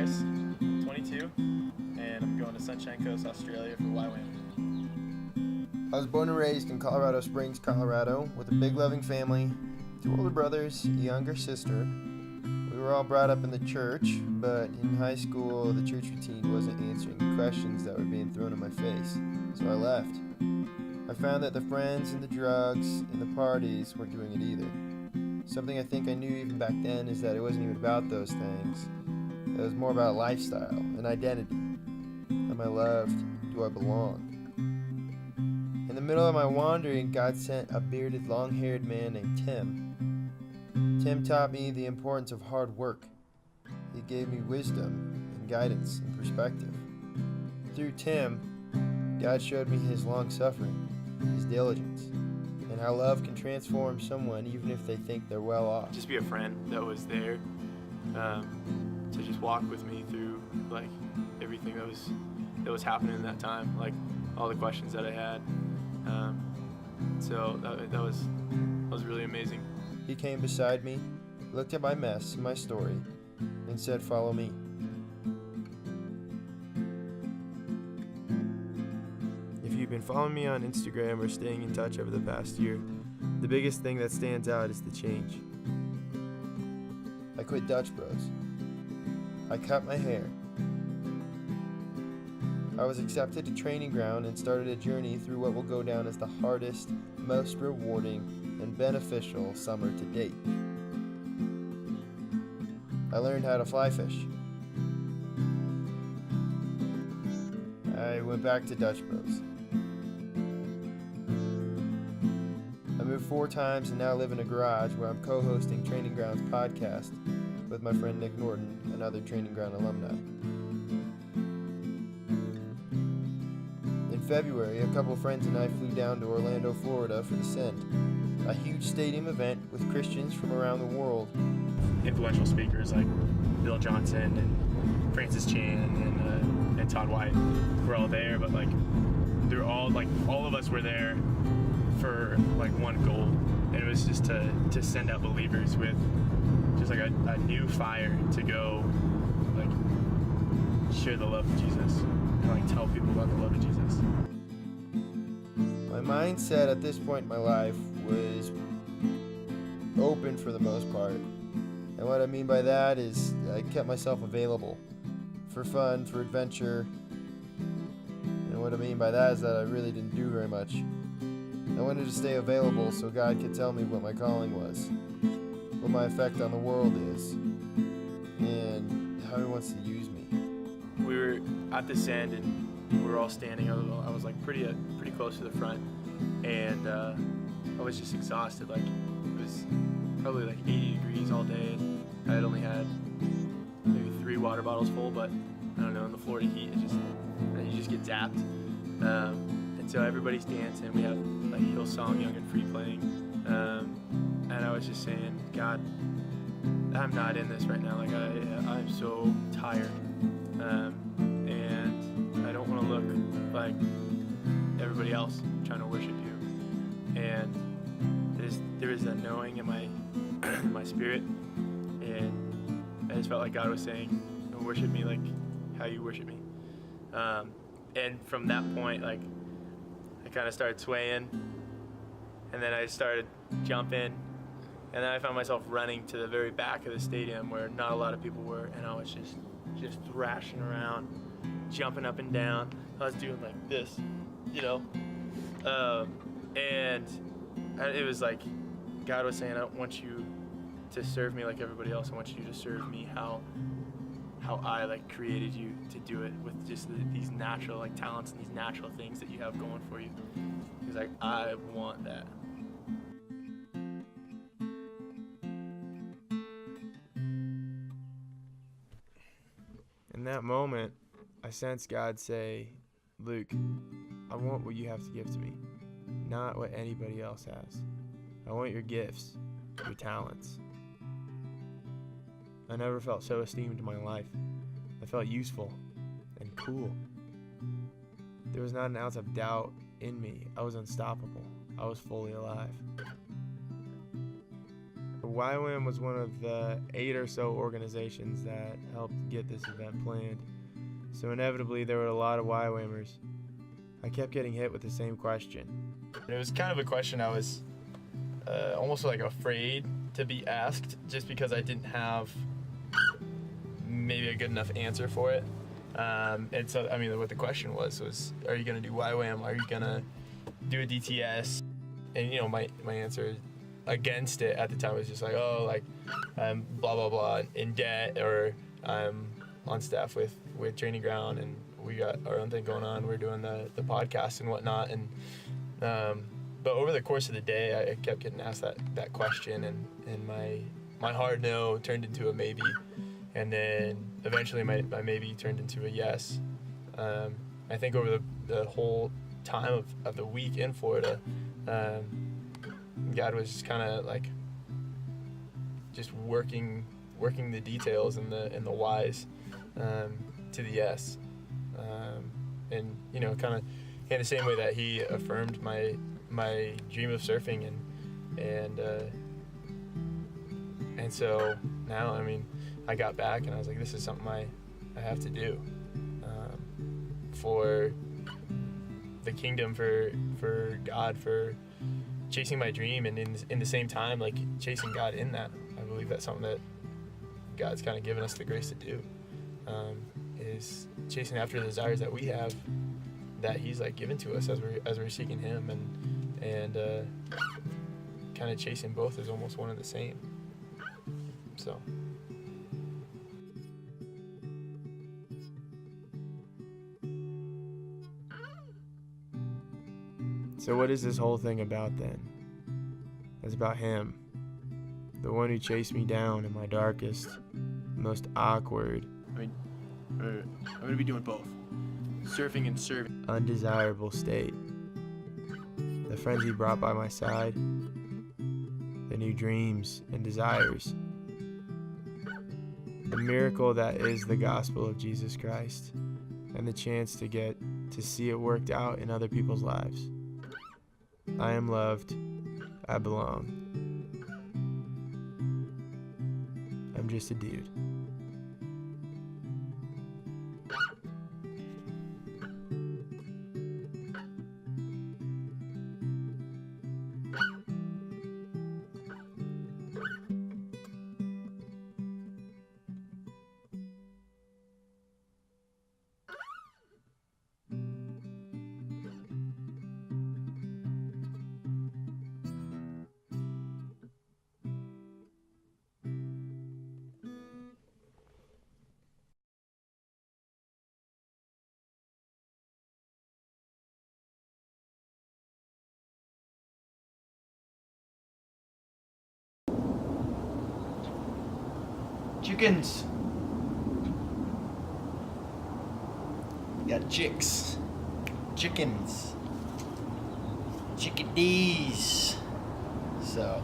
Bryce, 22, and I'm going to Sunshine Coast, Australia for YWAM. I was born and raised in Colorado Springs, Colorado, with a big loving family, 2 older brothers, a younger sister. We were all brought up in the church, but in high school, the church routine wasn't answering the questions that were being thrown in my face, so I left. I found that the friends and the drugs and the parties weren't doing it either. Something I think I knew even back then is that it wasn't even about those things. It was more about a lifestyle, an identity. Am I loved? Do I belong? In the middle of my wandering, God sent a bearded, long-haired man named Tim. Tim taught me the importance of hard work. He gave me wisdom and guidance and perspective. Through Tim, God showed me his long-suffering, his diligence, and how love can transform someone even if they think they're well off. Just be a friend that was there to just walk with me through like everything that was happening in that time, like all the questions that I had. So that was really amazing. He came beside me, looked at my mess, my story, and said, "Follow me." If you've been following me on Instagram or staying in touch over the past year, the biggest thing that stands out is the change. I quit Dutch Bros. I cut my hair. I was accepted to training ground and started a journey through what will go down as the hardest, most rewarding, and beneficial summer to date. I learned how to fly fish. I went back to Dutch Bros. I moved 4 times and now live in a garage where I'm co-hosting Training Ground's podcast with my friend Nick Norton and other Training Ground alumni. In February, a couple friends and I flew down to Orlando, Florida for the Send, a huge stadium event with Christians from around the world. Influential speakers like Bill Johnson and Francis Chan and Todd White were all there, but like they're all of us were there for like one goal, and it was just to send out believers with just like a new fire to go like share the love of Jesus and like tell people about the love of Jesus. My mindset at this point in my life was open for the most part. And what I mean by that is I kept myself available for fun, for adventure. And what I mean by that is that I really didn't do very much. I wanted to stay available so God could tell me what my calling was, what my effect on the world is, and how He wants to use me. We were at the Send and we were all standing. I was like pretty close to the front, and I was just exhausted. Like it was probably like 80 degrees all day, and I had only had maybe 3 water bottles full. But I don't know, in the Florida heat, you just get zapped. And so everybody's dancing. We have like Hillsong, Young and Free playing, and I was just saying, God, I'm not in this right now. Like I'm so tired, and I don't want to look like everybody else trying to worship you. And there is a knowing in my spirit, and I just felt like God was saying, worship me like how you worship me. And from that point, like I kind of started swaying, and then I started jumping, and then I found myself running to the very back of the stadium where not a lot of people were, and I was just thrashing around, jumping up and down. I was doing like this, you know, and it was like God was saying, I don't want you to serve me like everybody else. I want you to serve me how I like created you to do it, with just these natural like talents and these natural things that you have going for you. He's like, I want that. In that moment, I sensed God say, Luke, I want what you have to give to me, not what anybody else has. I want your gifts, your talents. I never felt so esteemed in my life. I felt useful and cool. There was not an ounce of doubt in me. I was unstoppable. I was fully alive. YWAM was one of the 8 or so organizations that helped get this event planned. So inevitably there were a lot of YWAMers. I kept getting hit with the same question. It was kind of a question I was almost like afraid to be asked, just because I didn't have maybe a good enough answer for it. And so, I mean, what the question was, are you going to do YWAM? Are you going to do a DTS? And, you know, my answer against it at the time was just like, oh, like, I'm blah, blah, blah, in debt, or I'm on staff with Training Ground, and we got our own thing going on. We're doing the podcast and whatnot. And but over the course of the day, I kept getting asked that question, and my hard no turned into a maybe. And then eventually my maybe turned into a yes. I think over the whole time of the week in Florida, God was just kind of like just working the details and the whys to the yes. And, you know, kind of in the same way that He affirmed my dream of surfing, and so now, I mean, I got back and I was like, this is something I have to do for the kingdom, for God, for chasing my dream, and in the same time, like, chasing God in that. I believe that's something that God's kind of given us the grace to do, is chasing after the desires that we have, that He's like given to us as we're seeking Him, and kind of chasing both is almost one and the same. So. So what is this whole thing about then? It's about Him, the one who chased me down in my darkest, most awkward, I mean, I'm going to be doing both, surfing and serving. Undesirable state. The friends He brought by my side, the new dreams and desires, the miracle that is the gospel of Jesus Christ, and the chance to get to see it worked out in other people's lives. I am loved. I belong. I'm just a dude. Chickens. We got chicks. Chickens. Chickadees. So